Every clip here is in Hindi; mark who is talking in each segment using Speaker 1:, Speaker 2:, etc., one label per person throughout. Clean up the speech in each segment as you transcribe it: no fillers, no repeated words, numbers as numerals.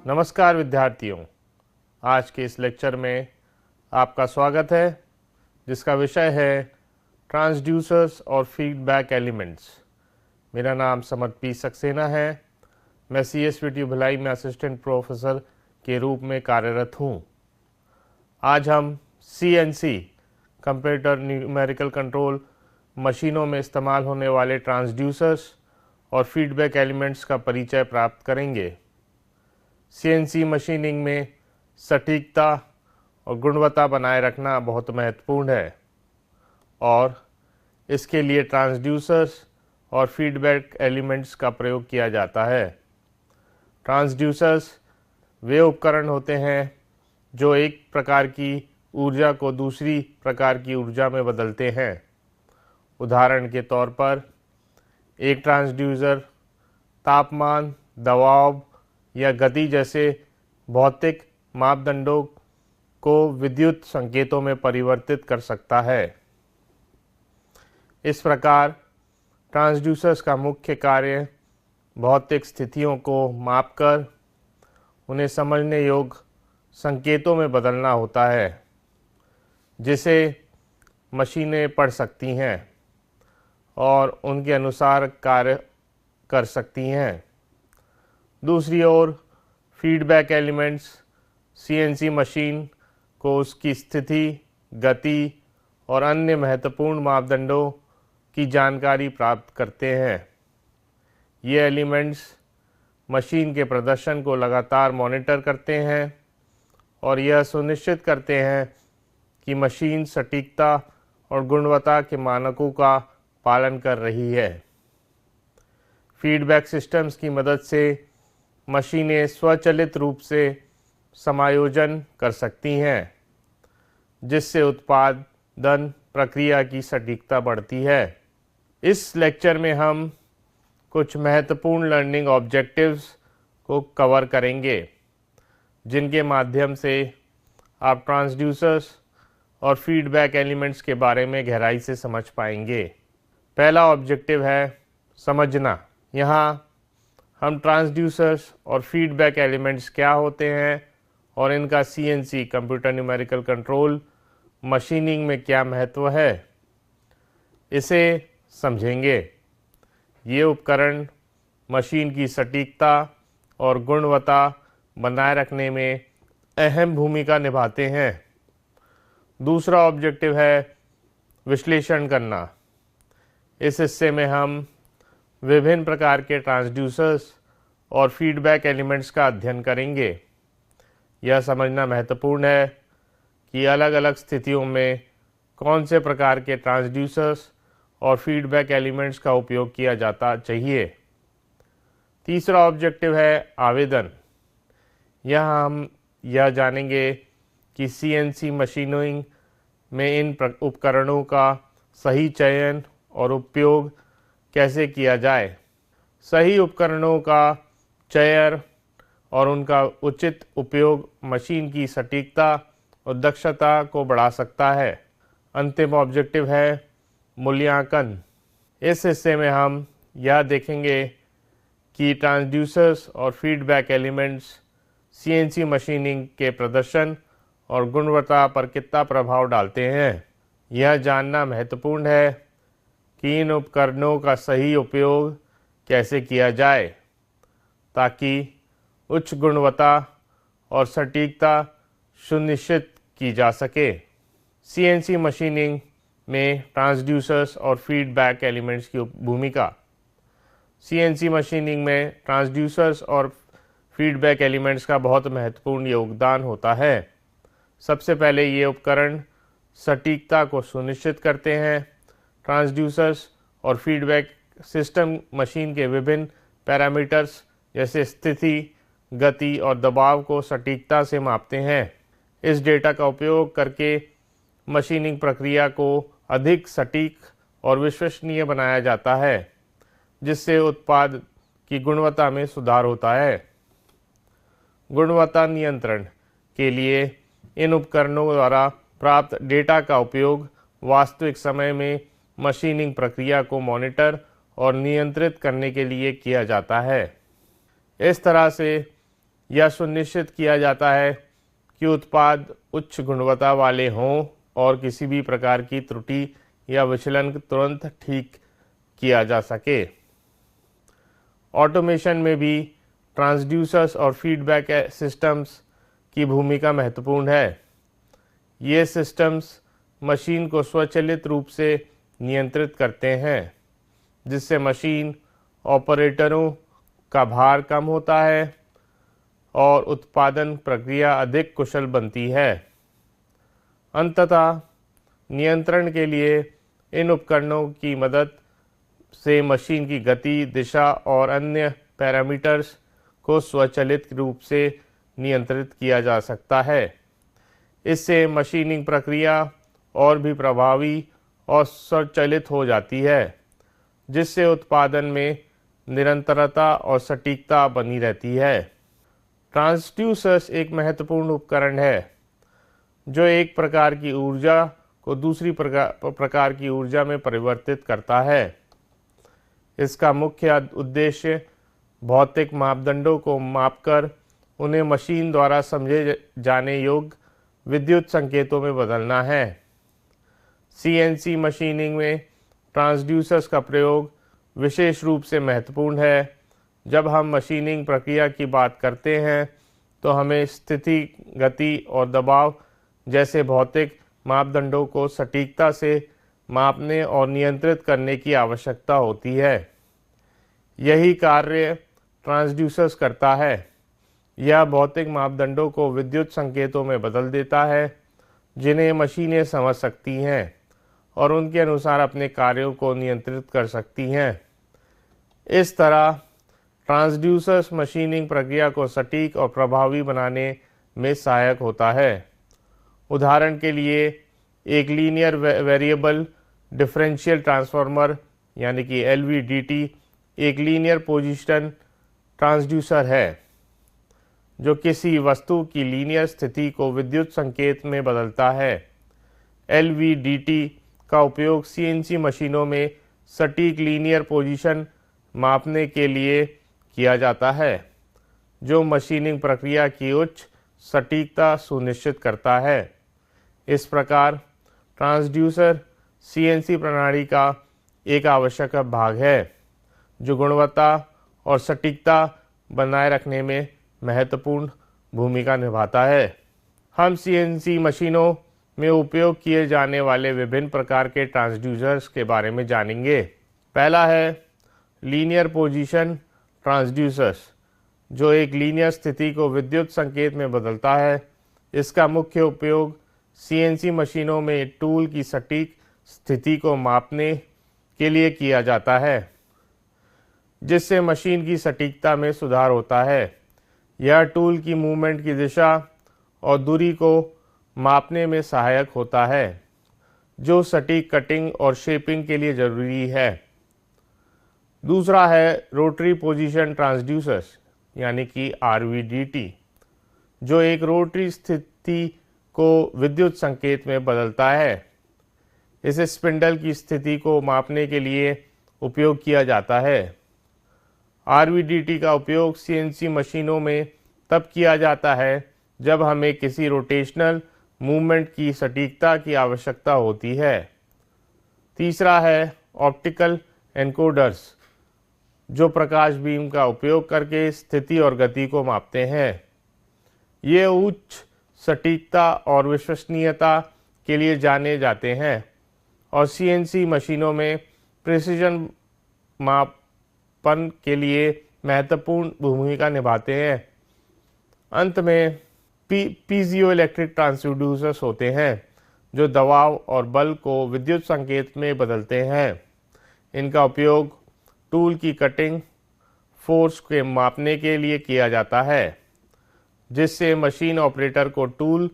Speaker 1: नमस्कार विद्यार्थियों, आज के इस लेक्चर में आपका स्वागत है जिसका विषय है ट्रांसड्यूसर्स और फीडबैक एलिमेंट्स। मेरा नाम समर पी सक्सेना है। मैं CSVT भिलाई में असिस्टेंट प्रोफेसर के रूप में कार्यरत हूँ। आज हम CNC कंप्यूटर न्यूमेरिकल कंट्रोल मशीनों में इस्तेमाल होने वाले ट्रांसड्यूसर्स और फीडबैक एलिमेंट्स का परिचय प्राप्त करेंगे। CNC मशीनिंग में सटीकता और गुणवत्ता बनाए रखना बहुत महत्वपूर्ण है और इसके लिए ट्रांसड्यूसर्स और फीडबैक एलिमेंट्स का प्रयोग किया जाता है। ट्रांसड्यूसर्स वे उपकरण होते हैं जो एक प्रकार की ऊर्जा को दूसरी प्रकार की ऊर्जा में बदलते हैं। उदाहरण के तौर पर एक ट्रांसड्यूसर तापमान, दबाव या गति जैसे भौतिक मापदंडों को विद्युत संकेतों में परिवर्तित कर सकता है। इस प्रकार ट्रांसड्यूसर्स का मुख्य कार्य भौतिक स्थितियों को मापकर उन्हें समझने योग्य संकेतों में बदलना होता है, जिसे मशीनें पढ़ सकती हैं और उनके अनुसार कार्य कर सकती हैं। दूसरी ओर फीडबैक एलिमेंट्स CNC मशीन को उसकी स्थिति, गति और अन्य महत्वपूर्ण मापदंडों की जानकारी प्राप्त करते हैं। ये एलिमेंट्स मशीन के प्रदर्शन को लगातार मॉनिटर करते हैं और यह सुनिश्चित करते हैं कि मशीन सटीकता और गुणवत्ता के मानकों का पालन कर रही है। फीडबैक सिस्टम्स की मदद से मशीनें स्वचालित रूप से समायोजन कर सकती हैं, जिससे उत्पादन प्रक्रिया की सटीकता बढ़ती है। इस लेक्चर में हम कुछ महत्वपूर्ण लर्निंग ऑब्जेक्टिव्स को कवर करेंगे, जिनके माध्यम से आप ट्रांसड्यूसर्स और फीडबैक एलिमेंट्स के बारे में गहराई से समझ पाएंगे। पहला ऑब्जेक्टिव है समझना। यहाँ हम ट्रांसड्यूसर्स और फीडबैक एलिमेंट्स क्या होते हैं और इनका CNC computer numerical control machining में क्या महत्व है, इसे समझेंगे। ये उपकरण मशीन की सटीकता और गुणवत्ता बनाए रखने में अहम भूमिका निभाते हैं। दूसरा ऑब्जेक्टिव है विश्लेषण करना। इस हिस्से में हम विभिन्न प्रकार के ट्रांसड्यूसर्स और फीडबैक एलिमेंट्स का अध्ययन करेंगे। यह समझना महत्वपूर्ण है कि अलग अलग स्थितियों में कौन से प्रकार के ट्रांसड्यूसर्स और फीडबैक एलिमेंट्स का उपयोग किया जाता चाहिए। तीसरा ऑब्जेक्टिव है आवेदन। यहाँ हम यह जानेंगे कि CNC मशीनिंग में इन उपकरणों का सही चयन और उपयोग कैसे किया जाए। सही उपकरणों का चयन और उनका उचित उपयोग मशीन की सटीकता और दक्षता को बढ़ा सकता है। अंतिम ऑब्जेक्टिव है मूल्यांकन। इस हिस्से में हम यह देखेंगे कि ट्रांसड्यूसर्स और फीडबैक एलिमेंट्स CNC मशीनिंग के प्रदर्शन और गुणवत्ता पर कितना प्रभाव डालते हैं। यह जानना महत्वपूर्ण है कि इन उपकरणों का सही उपयोग कैसे किया जाए ताकि उच्च गुणवत्ता और सटीकता सुनिश्चित की जा सके। CNC मशीनिंग में ट्रांसड्यूसर्स और फीडबैक एलिमेंट्स की भूमिका। CNC मशीनिंग में ट्रांसड्यूसर्स और फीडबैक एलिमेंट्स का बहुत महत्वपूर्ण योगदान होता है। सबसे पहले ये उपकरण सटीकता को सुनिश्चित करते हैं। ट्रांसड्यूसर्स और फीडबैक सिस्टम मशीन के विभिन्न पैरामीटर्स जैसे स्थिति, गति और दबाव को सटीकता से मापते हैं। इस डेटा का उपयोग करके मशीनिंग प्रक्रिया को अधिक सटीक और विश्वसनीय बनाया जाता है, जिससे उत्पाद की गुणवत्ता में सुधार होता है। गुणवत्ता नियंत्रण के लिए इन उपकरणों द्वारा प्राप्त डेटा का उपयोग वास्तविक समय में मशीनिंग प्रक्रिया को मॉनिटर और नियंत्रित करने के लिए किया जाता है। इस तरह से यह सुनिश्चित किया जाता है कि उत्पाद उच्च गुणवत्ता वाले हों और किसी भी प्रकार की त्रुटि या विचलन तुरंत ठीक किया जा सके। ऑटोमेशन में भी ट्रांसड्यूसर्स और फीडबैक सिस्टम्स की भूमिका महत्वपूर्ण है। ये सिस्टम्स मशीन को स्वचालित रूप से नियंत्रित करते हैं, जिससे मशीन ऑपरेटरों का भार कम होता है और उत्पादन प्रक्रिया अधिक कुशल बनती है। अंततः नियंत्रण के लिए इन उपकरणों की मदद से मशीन की गति, दिशा और अन्य पैरामीटर्स को स्वचालित रूप से नियंत्रित किया जा सकता है। इससे मशीनिंग प्रक्रिया और भी प्रभावी और स्वचालित हो जाती है, जिससे उत्पादन में निरंतरता और सटीकता बनी रहती है। ट्रांसड्यूसर्स एक महत्वपूर्ण उपकरण है जो एक प्रकार की ऊर्जा को दूसरी प्रकार की ऊर्जा में परिवर्तित करता है। इसका मुख्य उद्देश्य भौतिक मापदंडों को मापकर उन्हें मशीन द्वारा समझे जाने योग्य विद्युत संकेतों में बदलना है। सीएनसी मशीनिंग में ट्रांसड्यूसर्स का प्रयोग विशेष रूप से महत्वपूर्ण है। जब हम मशीनिंग प्रक्रिया की बात करते हैं तो हमें स्थिति, गति और दबाव जैसे भौतिक मापदंडों को सटीकता से मापने और नियंत्रित करने की आवश्यकता होती है। यही कार्य ट्रांसड्यूसर्स करता है। यह भौतिक मापदंडों को विद्युत संकेतों में बदल देता है, जिन्हें मशीनें समझ सकती हैं और उनके अनुसार अपने कार्यों को नियंत्रित कर सकती हैं। इस तरह ट्रांसड्यूसर्स मशीनिंग प्रक्रिया को सटीक और प्रभावी बनाने में सहायक होता है। उदाहरण के लिए एक लीनियर वेरिएबल डिफरेंशियल ट्रांसफार्मर यानी कि LVDT एक लीनियर पोजीशन ट्रांसड्यूसर है जो किसी वस्तु की लीनियर स्थिति को विद्युत संकेत में बदलता है। LVDT का उपयोग CNC मशीनों में सटीक लीनियर पोजीशन मापने के लिए किया जाता है, जो मशीनिंग प्रक्रिया की उच्च सटीकता सुनिश्चित करता है। इस प्रकार ट्रांसड्यूसर CNC प्रणाली का एक आवश्यक भाग है जो गुणवत्ता और सटीकता बनाए रखने में महत्वपूर्ण भूमिका निभाता है। हम CNC मशीनों में उपयोग किए जाने वाले विभिन्न प्रकार के ट्रांसड्यूसर्स के बारे में जानेंगे। पहला है लीनियर पोजीशन ट्रांसड्यूसर्स, जो एक लीनियर स्थिति को विद्युत संकेत में बदलता है। इसका मुख्य उपयोग CNC मशीनों में टूल की सटीक स्थिति को मापने के लिए किया जाता है, जिससे मशीन की सटीकता में सुधार होता है। यह टूल की मूवमेंट की दिशा और दूरी को मापने में सहायक होता है, जो सटीक कटिंग और शेपिंग के लिए जरूरी है। दूसरा है रोटरी पोजीशन ट्रांसड्यूसर्स यानी कि RVDT, जो एक रोटरी स्थिति को विद्युत संकेत में बदलता है। इसे स्पिंडल की स्थिति को मापने के लिए उपयोग किया जाता है। RVDT का उपयोग CNC मशीनों में तब किया जाता है जब हमें किसी रोटेशनल मूवमेंट की सटीकता की आवश्यकता होती है। तीसरा है ऑप्टिकल एनकोडर्स, जो प्रकाश बीम का उपयोग करके स्थिति और गति को मापते हैं। ये उच्च सटीकता और विश्वसनीयता के लिए जाने जाते हैं और CNC मशीनों में प्रिसिजन मापन के लिए महत्वपूर्ण भूमिका निभाते हैं। अंत में पीजियोइलेक्ट्रिक ट्रांसड्यूसर्स होते हैं, जो दबाव और बल को विद्युत संकेत में बदलते हैं। इनका उपयोग टूल की कटिंग फोर्स के मापने के लिए किया जाता है, जिससे मशीन ऑपरेटर को टूल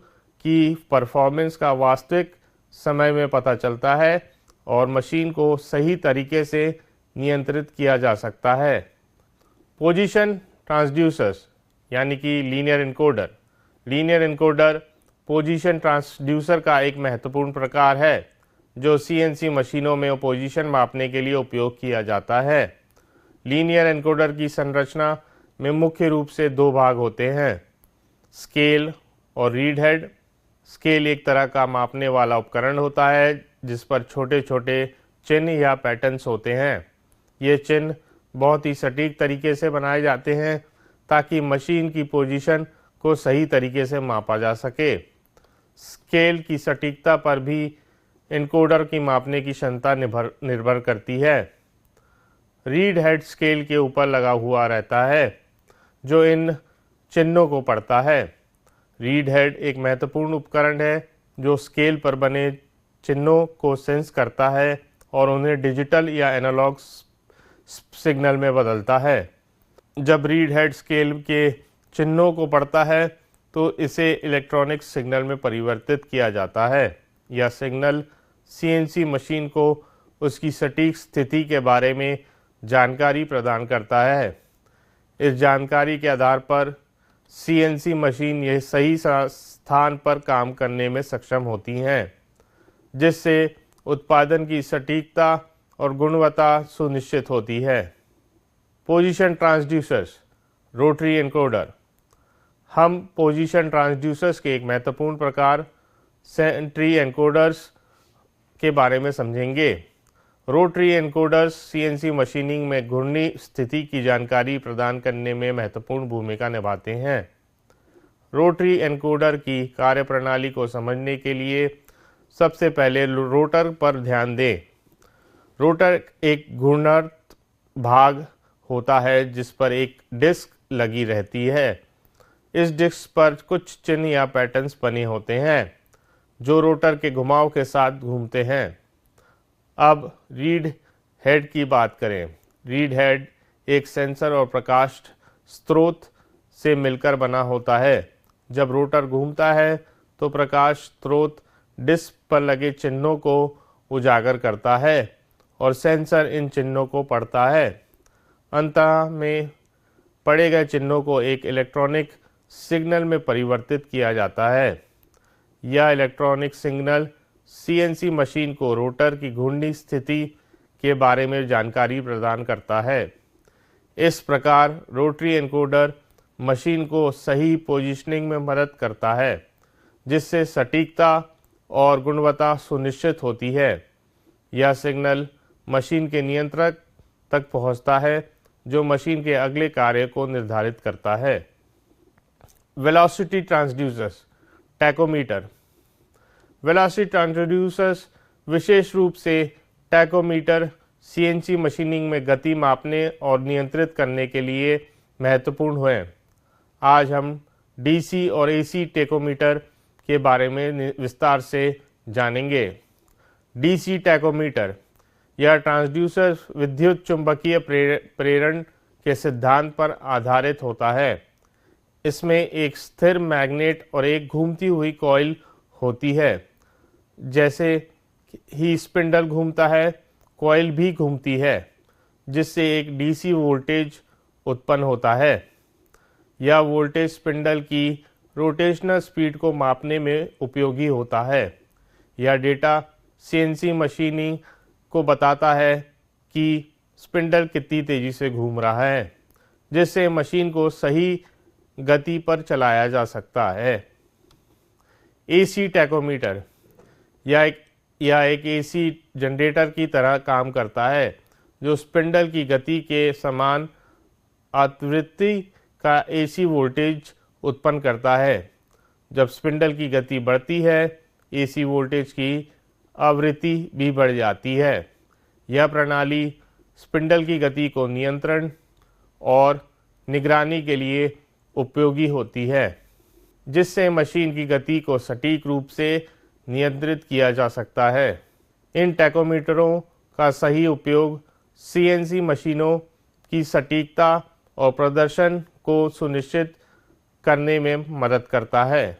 Speaker 1: की परफॉर्मेंस का वास्तविक समय में पता चलता है और मशीन को सही तरीके से नियंत्रित किया जा सकता है। पोजीशन ट्रांसड्यूसर्स यानी कि लीनियर इनकोडर पोजीशन ट्रांसड्यूसर का एक महत्वपूर्ण प्रकार है जो CNC मशीनों में पोजीशन मापने के लिए उपयोग किया जाता है। लीनियर एनकोडर की संरचना में मुख्य रूप से दो भाग होते हैं, स्केल और रीड हेड। स्केल एक तरह का मापने वाला उपकरण होता है जिस पर छोटे छोटे चिन्ह या पैटर्न्स होते हैं। ये चिन्ह बहुत ही सटीक तरीके से बनाए जाते हैं ताकि मशीन की पोजीशन को सही तरीके से मापा जा सके। स्केल की सटीकता पर भी इनकोडर की मापने की क्षमता निर्भर करती है। रीड हेड स्केल के ऊपर लगा हुआ रहता है जो इन चिन्हों को पढ़ता है। रीड हेड एक महत्वपूर्ण उपकरण है जो स्केल पर बने चिन्हों को सेंस करता है और उन्हें डिजिटल या एनालॉग सिग्नल में बदलता है। जब रीड हेड स्केल के चिन्हों को पढ़ता है तो इसे इलेक्ट्रॉनिक सिग्नल में परिवर्तित किया जाता है। यह सिग्नल सीएनसी मशीन को उसकी सटीक स्थिति के बारे में जानकारी प्रदान करता है। इस जानकारी के आधार पर सीएनसी मशीन यह सही स्थान पर काम करने में सक्षम होती हैं, जिससे उत्पादन की सटीकता और गुणवत्ता सुनिश्चित होती है। Position transducers, rotary encoder. हम पोजीशन ट्रांसड्यूसर्स के एक महत्वपूर्ण प्रकार सेंट्री एनकोडर्स के बारे में समझेंगे। रोटरी एनकोडर्स सीएनसी मशीनिंग में घूर्णी स्थिति की जानकारी प्रदान करने में महत्वपूर्ण भूमिका निभाते हैं। रोटरी एनकोडर की कार्यप्रणाली को समझने के लिए सबसे पहले रोटर पर ध्यान दें। रोटर एक घूर्णक भाग होता है जिस पर एक डिस्क लगी रहती है। इस डिस्क पर कुछ चिन्ह या पैटर्न्स बने होते हैं जो रोटर के घुमाव के साथ घूमते हैं। अब रीड हेड की बात करें। रीड हेड एक सेंसर और प्रकाश स्रोत से मिलकर बना होता है। जब रोटर घूमता है तो प्रकाश स्रोत डिस्क पर लगे चिन्हों को उजागर करता है और सेंसर इन चिन्हों को पढ़ता है। अंत में पढ़े गए चिन्हों को एक इलेक्ट्रॉनिक सिग्नल में परिवर्तित किया जाता है। यह इलेक्ट्रॉनिक सिग्नल सीएनसी मशीन को रोटर की घूर्णी स्थिति के बारे में जानकारी प्रदान करता है। इस प्रकार रोटरी एनकोडर मशीन को सही पोजीशनिंग में मदद करता है, जिससे सटीकता और गुणवत्ता सुनिश्चित होती है। यह सिग्नल मशीन के नियंत्रक तक पहुंचता है जो मशीन के अगले कार्य को निर्धारित करता है। Velocity transducers, tachometer. Velocity transducers विशेष रूप से टैकोमीटर सीएनसी मशीनिंग में गति मापने और नियंत्रित करने के लिए महत्वपूर्ण हैं। आज हम डीसी और एसी टैकोमीटर के बारे में विस्तार से जानेंगे। डीसी टैकोमीटर, यह ट्रांसड्यूसर विद्युत चुंबकीय प्रेरण के सिद्धांत पर आधारित होता है। इसमें एक स्थिर मैग्नेट और एक घूमती हुई कॉइल होती है। जैसे ही स्पिंडल घूमता है, कॉइल भी घूमती है, जिससे एक डीसी वोल्टेज उत्पन्न होता है। यह वोल्टेज स्पिंडल की रोटेशनल स्पीड को मापने में उपयोगी होता है। यह डेटा सीएनसी मशीनिंग को बताता है कि स्पिंडल कितनी तेजी से घूम रहा है, जिससे मशीन को सही गति पर चलाया जा सकता है। एसी टैकोमीटर, यह एक एसी जनरेटर की तरह काम करता है जो स्पिंडल की गति के समान आवृत्ति का एसी वोल्टेज उत्पन्न करता है। जब स्पिंडल की गति बढ़ती है, एसी वोल्टेज की आवृत्ति भी बढ़ जाती है। यह प्रणाली स्पिंडल की गति को नियंत्रण और निगरानी के लिए उपयोगी होती है, जिससे मशीन की गति को सटीक रूप से नियंत्रित किया जा सकता है। इन टैकोमीटरों का सही उपयोग सीएनसी मशीनों की सटीकता और प्रदर्शन को सुनिश्चित करने में मदद करता है।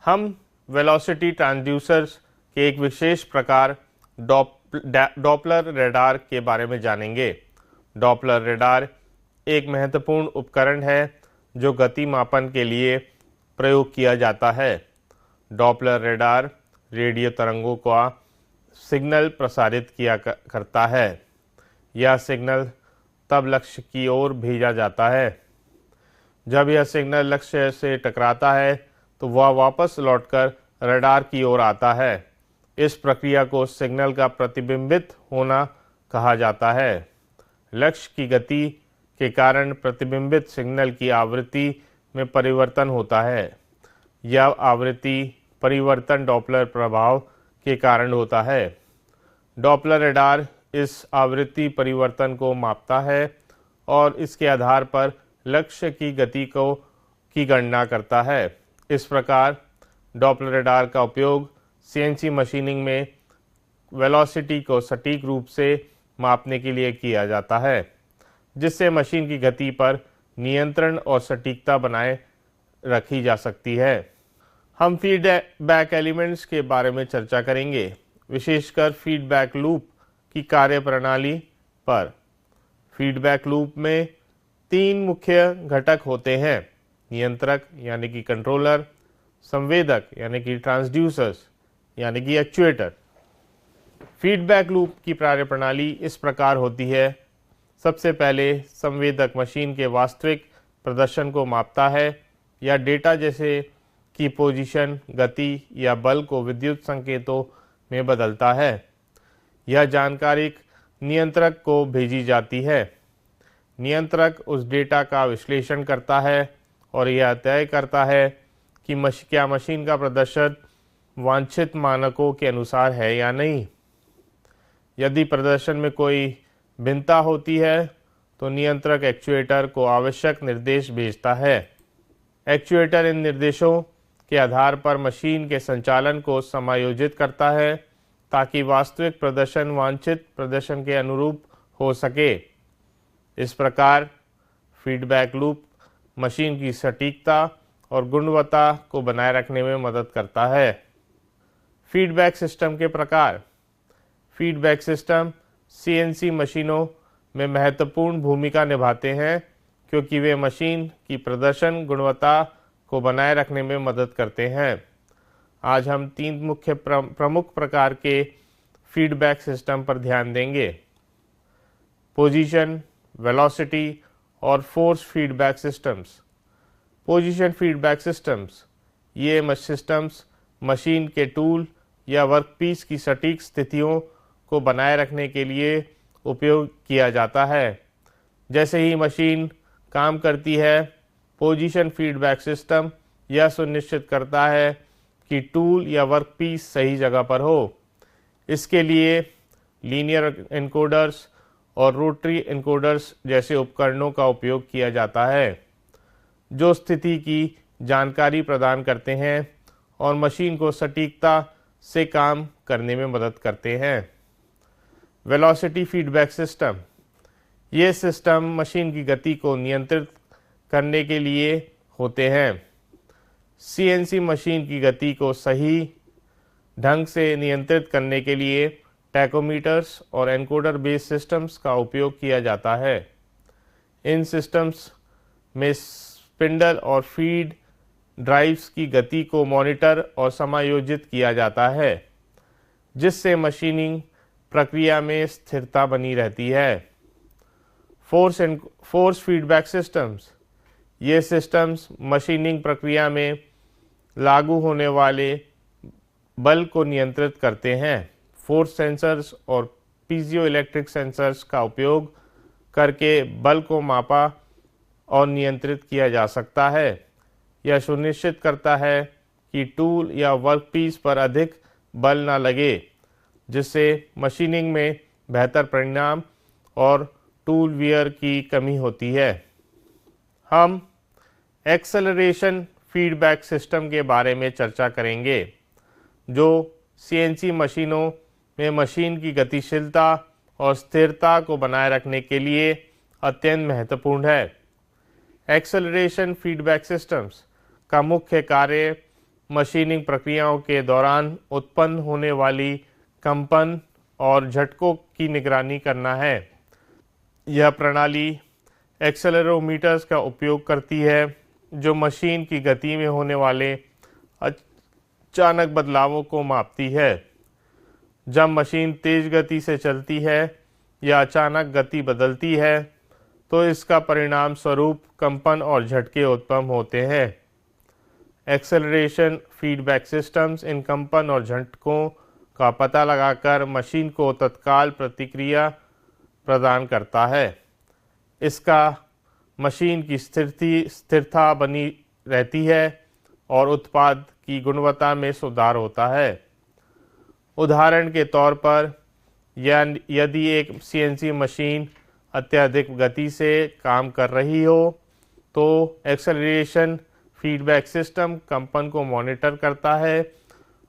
Speaker 1: हम वेलोसिटी ट्रांसड्यूसर्स के एक विशेष प्रकार डॉपलर रडार के बारे में जानेंगे। डॉपलर रडार एक महत्वपूर्ण उपकरण है जो गति मापन के लिए प्रयोग किया जाता है। डॉपलर रडार रेडियो तरंगों का सिग्नल प्रसारित किया करता है। यह सिग्नल तब लक्ष्य की ओर भेजा जाता है जब यह सिग्नल लक्ष्य से टकराता है तो वह वापस लौटकर रडार की ओर आता है। इस प्रक्रिया को सिग्नल का प्रतिबिंबित होना कहा जाता है। लक्ष्य की गति के कारण प्रतिबिंबित सिग्नल की आवृत्ति में परिवर्तन होता है। यह आवृत्ति परिवर्तन डॉपलर प्रभाव के कारण होता है। डॉपलर रडार इस आवृत्ति परिवर्तन को मापता है और इसके आधार पर लक्ष्य की गति की गणना करता है। इस प्रकार डॉपलर रडार का उपयोग सीएनसी मशीनिंग में वेलोसिटी को सटीक रूप से मापने के लिए किया जाता है, जिससे मशीन की गति पर नियंत्रण और सटीकता बनाए रखी जा सकती है। हम फीडबैक एलिमेंट्स के बारे में चर्चा करेंगे, विशेषकर फीडबैक लूप की कार्यप्रणाली पर। फीडबैक लूप में 3 मुख्य घटक होते हैं: नियंत्रक यानी कि कंट्रोलर, संवेदक यानी कि ट्रांसड्यूसर्स यानी कि एक्चुएटर। फीडबैक लूप की कार्यप्रणाली इस प्रकार होती है। सबसे पहले संवेदक मशीन के वास्तविक प्रदर्शन को मापता है या डेटा जैसे कि पोजीशन, गति या बल को विद्युत संकेतों में बदलता है। यह जानकारी नियंत्रक को भेजी जाती है। नियंत्रक उस डेटा का विश्लेषण करता है और यह तय करता है कि क्या मशीन का प्रदर्शन वांछित मानकों के अनुसार है या नहीं। यदि प्रदर्शन में कोई भिन्नता होती है तो नियंत्रक एक्चुएटर को आवश्यक निर्देश भेजता है। एक्चुएटर इन निर्देशों के आधार पर मशीन के संचालन को समायोजित करता है ताकि वास्तविक प्रदर्शन वांछित प्रदर्शन के अनुरूप हो सके। इस प्रकार फीडबैक लूप मशीन की सटीकता और गुणवत्ता को बनाए रखने में मदद करता है। फीडबैक सिस्टम के प्रकार। फीडबैक सिस्टम सीएनसी मशीनों में महत्वपूर्ण भूमिका निभाते हैं क्योंकि वे मशीन की प्रदर्शन गुणवत्ता को बनाए रखने में मदद करते हैं। आज हम 3 मुख्य प्रमुख प्रकार के फीडबैक सिस्टम पर ध्यान देंगे: पोजीशन, वेलोसिटी और force feedback systems. Position feedback systems, ये सिस्टम्स मशीन के टूल या वर्कपीस की सटीक स्थितियों को बनाए रखने के लिए उपयोग किया जाता है। जैसे ही मशीन काम करती है, पोजीशन फीडबैक सिस्टम यह सुनिश्चित करता है कि टूल या वर्कपीस सही जगह पर हो। इसके लिए लीनियर एनकोडर्स और रोटरी एनकोडर्स जैसे उपकरणों का उपयोग किया जाता है, जो स्थिति की जानकारी प्रदान करते हैं और मशीन को सटीकता से काम करने में मदद करते हैं। वेलोसिटी फीडबैक सिस्टम, ये सिस्टम मशीन की गति को नियंत्रित करने के लिए होते हैं। सीएनसी मशीन की गति को सही ढंग से नियंत्रित करने के लिए टैकोमीटर्स और एनकोडर बेस्ड सिस्टम्स का उपयोग किया जाता है। इन सिस्टम्स में स्पिंडल और फीड ड्राइव्स की गति को मॉनिटर और समायोजित किया जाता है, जिससे मशीनिंग प्रक्रिया में स्थिरता बनी रहती है। फोर्स फीडबैक सिस्टम्स, ये सिस्टम्स मशीनिंग प्रक्रिया में लागू होने वाले बल को नियंत्रित करते हैं। फोर्स सेंसर्स और पीजियो इलेक्ट्रिक सेंसर्स का उपयोग करके बल को मापा और नियंत्रित किया जा सकता है। यह सुनिश्चित करता है कि टूल या वर्कपीस पर अधिक बल न लगे, जिससे मशीनिंग में बेहतर परिणाम और टूल वियर की कमी होती है। हम एक्सेलरेशन फीडबैक सिस्टम के बारे में चर्चा करेंगे, जो सीएनसी मशीनों में मशीन की गतिशीलता और स्थिरता को बनाए रखने के लिए अत्यंत महत्वपूर्ण है। एक्सेलरेशन फीडबैक सिस्टम्स का मुख्य कार्य मशीनिंग प्रक्रियाओं के दौरान उत्पन्न होने वाली कंपन और झटकों की निगरानी करना है। यह प्रणाली एक्सेलेरोमीटर्स का उपयोग करती है, जो मशीन की गति में होने वाले अचानक बदलावों को मापती है। जब मशीन तेज गति से चलती है या अचानक गति बदलती है, तो इसका परिणाम स्वरूप कंपन और झटके उत्पन्न होते हैं। एक्सेलरेशन फीडबैक सिस्टम्स इन कंपन और झटकों का पता लगाकर मशीन को तत्काल प्रतिक्रिया प्रदान करता है। इसका मशीन की स्थिरता बनी रहती है और उत्पाद की गुणवत्ता में सुधार होता है। उदाहरण के तौर पर यदि एक सीएनसी मशीन अत्यधिक गति से काम कर रही हो तो एक्सेलरेशन फीडबैक सिस्टम कंपन को मॉनिटर करता है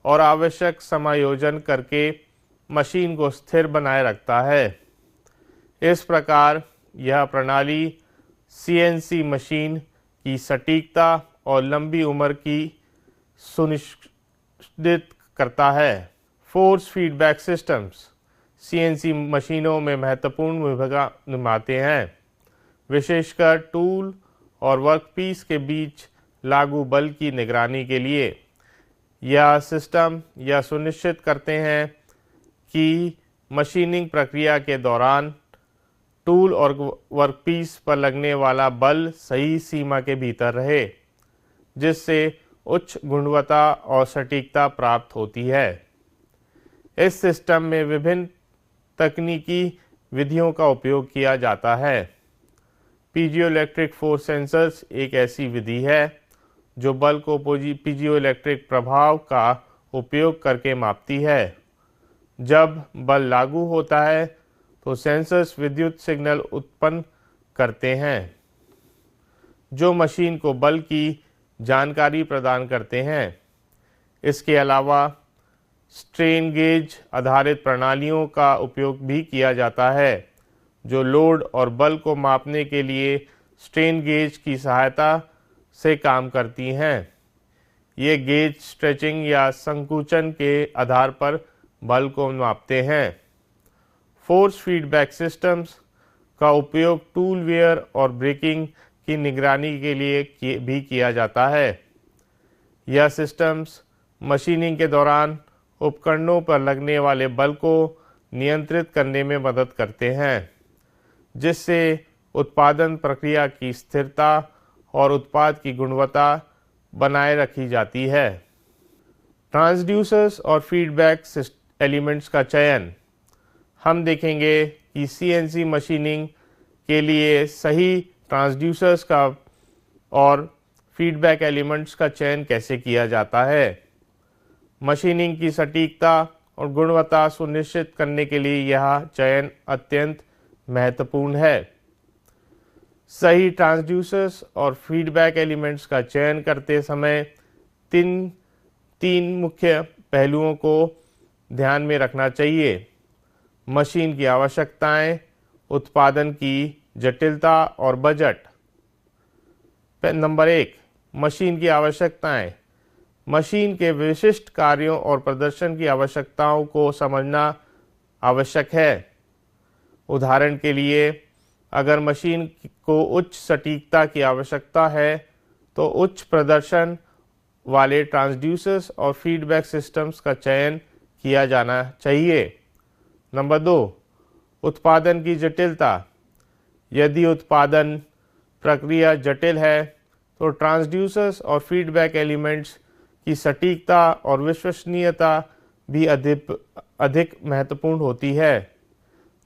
Speaker 1: और आवश्यक समायोजन करके मशीन को स्थिर बनाए रखता है। इस प्रकार यह प्रणाली सीएनसी मशीन की सटीकता और लंबी उम्र की सुनिश्चित करता है। फोर्स फीडबैक सिस्टम्स सीएनसी मशीनों में महत्वपूर्ण भूमिका निभाते हैं, विशेषकर टूल और वर्कपीस के बीच लागू बल की निगरानी के लिए। यह सिस्टम यह सुनिश्चित करते हैं कि मशीनिंग प्रक्रिया के दौरान टूल और वर्कपीस पर लगने वाला बल सही सीमा के भीतर रहे, जिससे उच्च गुणवत्ता और सटीकता प्राप्त होती है। इस सिस्टम में विभिन्न तकनीकी विधियों का उपयोग किया जाता है। पीजियोइलेक्ट्रिक फोर्स सेंसर्स एक ऐसी विधि है जो बल को पीजियोइलेक्ट्रिक प्रभाव का उपयोग करके मापती है। जब बल लागू होता है तो सेंसर्स विद्युत सिग्नल उत्पन्न करते हैं जो मशीन को बल की जानकारी प्रदान करते हैं। इसके अलावा स्ट्रेन गेज आधारित प्रणालियों का उपयोग भी किया जाता है जो लोड और बल को मापने के लिए स्ट्रेन गेज की सहायता से काम करती हैं। ये गेज स्ट्रेचिंग या संकुचन के आधार पर बल को मापते हैं। फोर्स फीडबैक सिस्टम्स का उपयोग टूल वेयर और ब्रेकिंग की निगरानी के लिए भी किया जाता है। यह सिस्टम्स मशीनिंग के दौरान उपकरणों पर लगने वाले बल को नियंत्रित करने में मदद करते हैं, जिससे उत्पादन प्रक्रिया की स्थिरता और उत्पाद की गुणवत्ता बनाए रखी जाती है। ट्रांसड्यूसर्स और फीडबैक एलिमेंट्स का चयन। हम देखेंगे कि सीएनसी मशीनिंग के लिए सही ट्रांसड्यूसर्स का और फीडबैक एलिमेंट्स का चयन कैसे किया जाता है। मशीनिंग की सटीकता और गुणवत्ता सुनिश्चित करने के लिए यह चयन अत्यंत महत्वपूर्ण है। सही ट्रांसड्यूसर्स और फीडबैक एलिमेंट्स का चयन करते समय तीन मुख्य पहलुओं को ध्यान में रखना चाहिए। मशीन की आवश्यकताएं, उत्पादन की जटिलता और बजट। नंबर 1, मशीन की आवश्यकताएं। मशीन के विशिष्ट कार्यों और प्रदर्शन की आवश्यकताओं को समझना आवश्यक है। उदाहरण के लिए, अगर मशीन को उच्च सटीकता की आवश्यकता है तो उच्च प्रदर्शन वाले ट्रांसड्यूसर्स और फीडबैक सिस्टम्स का चयन किया जाना चाहिए। नंबर 2, उत्पादन की जटिलता। यदि उत्पादन प्रक्रिया जटिल है तो ट्रांसड्यूसर्स और फीडबैक एलिमेंट्स की सटीकता और विश्वसनीयता भी अधिक महत्वपूर्ण होती है।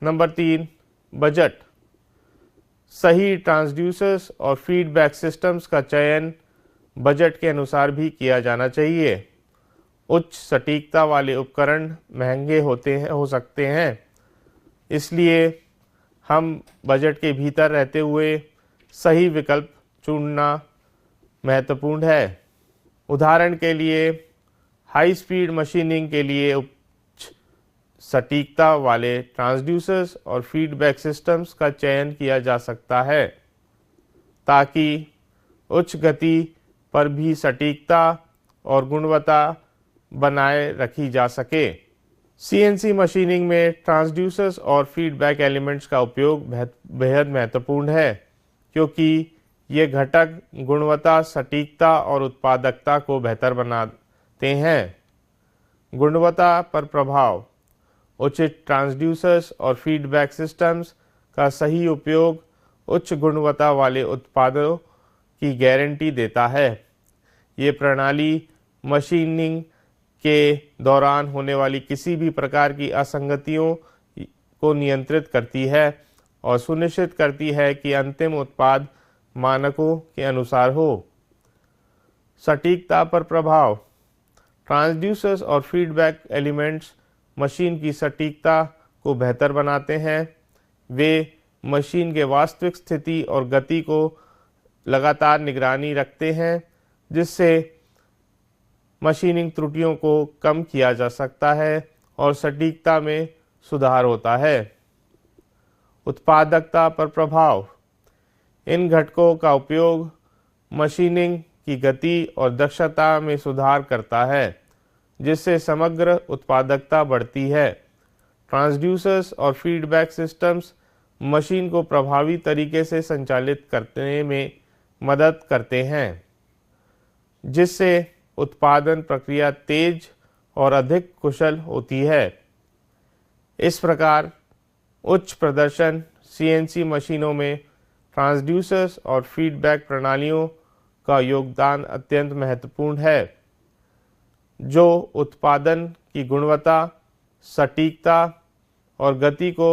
Speaker 1: Number 3, budget. सही ट्रांसड्यूसर्स और फीडबैक सिस्टम्स का चयन बजट के अनुसार भी किया जाना चाहिए। उच्च सटीकता वाले उपकरण महंगे हो सकते हैं, इसलिए हम बजट के भीतर रहते हुए सही विकल्प चुनना महत्वपूर्ण है। उदाहरण के लिए, हाई स्पीड मशीनिंग के लिए उच्च सटीकता वाले ट्रांसड्यूसर्स और फीडबैक सिस्टम्स का चयन किया जा सकता है ताकि उच्च गति पर भी सटीकता और गुणवत्ता बनाए रखी जा सके। सीएनसी मशीनिंग में ट्रांसड्यूसर्स और फीडबैक एलिमेंट्स का उपयोग बेहद महत्वपूर्ण है, क्योंकि ये घटक गुणवत्ता, सटीकता और उत्पादकता को बेहतर बनाते हैं। गुणवत्ता पर प्रभाव। उचित ट्रांसड्यूसर्स और फीडबैक सिस्टम्स का सही उपयोग उच्च गुणवत्ता वाले उत्पादों की गारंटी देता है। ये प्रणाली मशीनिंग के दौरान होने वाली किसी भी प्रकार की असंगतियों को नियंत्रित करती है और सुनिश्चित करती है कि अंतिम उत्पाद मानकों के अनुसार हो। सटीकता पर प्रभाव। ट्रांसड्यूसर्स और फीडबैक एलिमेंट्स मशीन की सटीकता को बेहतर बनाते हैं। वे मशीन के वास्तविक स्थिति और गति को लगातार निगरानी रखते हैं, जिससे मशीनिंग त्रुटियों को कम किया जा सकता है और सटीकता में सुधार होता है। उत्पादकता पर प्रभाव। इन घटकों का उपयोग मशीनिंग की गति और दक्षता में सुधार करता है, जिससे समग्र उत्पादकता बढ़ती है। ट्रांसड्यूसर्स और फीडबैक सिस्टम्स मशीन को प्रभावी तरीके से संचालित करने में मदद करते हैं, जिससे उत्पादन प्रक्रिया तेज और अधिक कुशल होती है। इस प्रकार उच्च प्रदर्शन CNC मशीनों में ट्रांसड्यूसर्स और फीडबैक प्रणालियों का योगदान अत्यंत महत्वपूर्ण है, जो उत्पादन की गुणवत्ता, सटीकता और गति को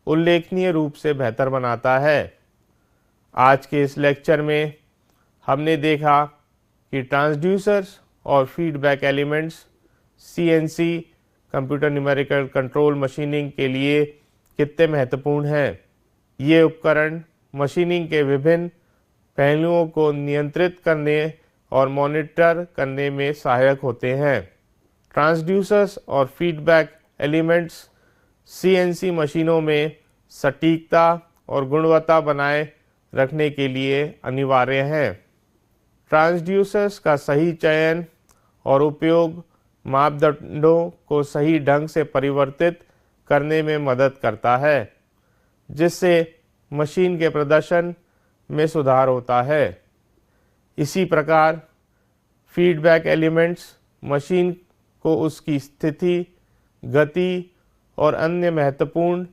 Speaker 1: उल्लेखनीय रूप से बेहतर बनाता है। आज के इस लेक्चर में हमने देखा कि ट्रांसड्यूसर्स और feedback elements CNC computer numerical control machining के लिए कितने महत्वपूर्ण हैं। ये उपकरण मशीनिंग के विभिन्न पहलुओं को नियंत्रित करने और मॉनिटर करने में सहायक होते हैं। ट्रांसड्यूसर्स और फीडबैक एलिमेंट्स CNC मशीनों में सटीकता और गुणवत्ता बनाए रखने के लिए अनिवार्य हैं। ट्रांसड्यूसर्स का सही चयन और उपयोग मापदंडों को सही ढंग से परिवर्तित करने में मदद करता है, जिससे मशीन के प्रदर्शन में सुधार होता है। इसी प्रकार फीडबैक एलिमेंट्स मशीन को उसकी स्थिति, गति और अन्य महत्वपूर्ण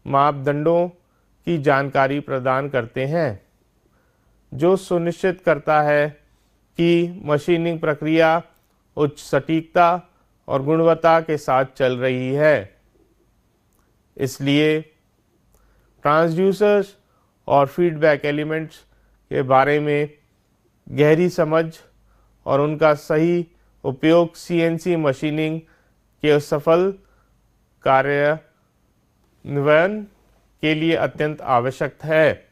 Speaker 1: मापदंडों की जानकारी प्रदान करते हैं, जो सुनिश्चित करता है कि मशीनिंग प्रक्रिया उच्च सटीकता और गुणवत्ता के साथ चल रही है। इसलिए ट्रांसड्यूसर्स और फीडबैक एलिमेंट्स के बारे में गहरी समझ और उनका सही उपयोग CNC मशीनिंग के सफल कार्यान्वयन के लिए अत्यंत आवश्यक है।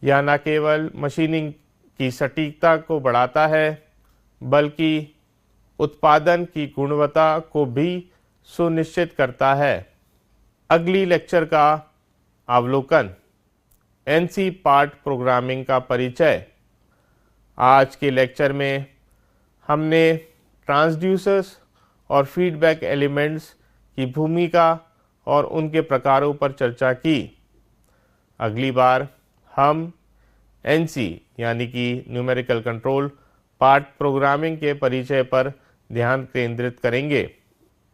Speaker 1: यह न केवल मशीनिंग की सटीकता को बढ़ाता है, बल्कि उत्पादन की गुणवत्ता को भी सुनिश्चित करता है। अगली लेक्चर का अवलोकन। NC पार्ट प्रोग्रामिंग का परिचय। आज के लेक्चर में हमने ट्रांसड्यूसर्स और फीडबैक एलिमेंट्स की भूमिका और उनके प्रकारों पर चर्चा की। अगली बार हम NC यानी कि न्यूमेरिकल कंट्रोल पार्ट प्रोग्रामिंग के परिचय पर ध्यान केंद्रित करेंगे।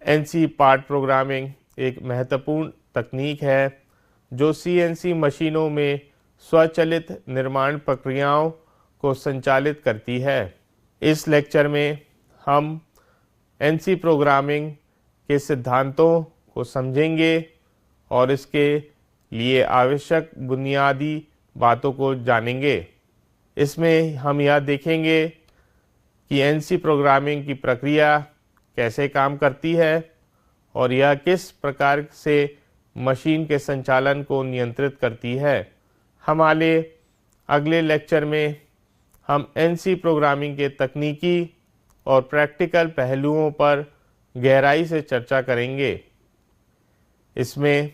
Speaker 1: NC पार्ट प्रोग्रामिंग एक महत्वपूर्ण तकनीक है जो CNC मशीनों में स्वचालित निर्माण प्रक्रियाओं को संचालित करती है। इस लेक्चर में हम NC प्रोग्रामिंग के सिद्धांतों को समझेंगे और इसके लिए आवश्यक बुनियादी बातों को जानेंगे। इसमें हम यह देखेंगे कि NC प्रोग्रामिंग की प्रक्रिया कैसे काम करती है और यह किस प्रकार से मशीन के संचालन को नियंत्रित करती है। हमारे अगले लेक्चर में हम NC प्रोग्रामिंग के तकनीकी और प्रैक्टिकल पहलुओं पर गहराई से चर्चा करेंगे। इसमें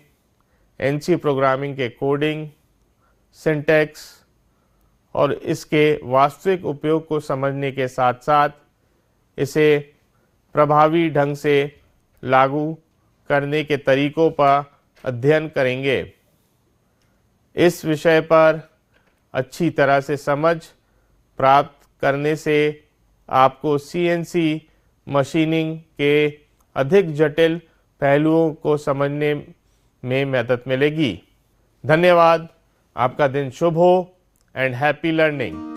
Speaker 1: NC प्रोग्रामिंग के कोडिंग, सिंटैक्स और इसके वास्तविक उपयोग को समझने के साथ साथ इसे प्रभावी ढंग से लागू करने के तरीकों पर अध्ययन करेंगे। इस विषय पर अच्छी तरह से समझ प्राप्त करने से आपको CNC मशीनिंग के अधिक जटिल पहलुओं को समझने में मदद मिलेगी। धन्यवाद। आपका दिन शुभ हो एंड हैप्पी लर्निंग।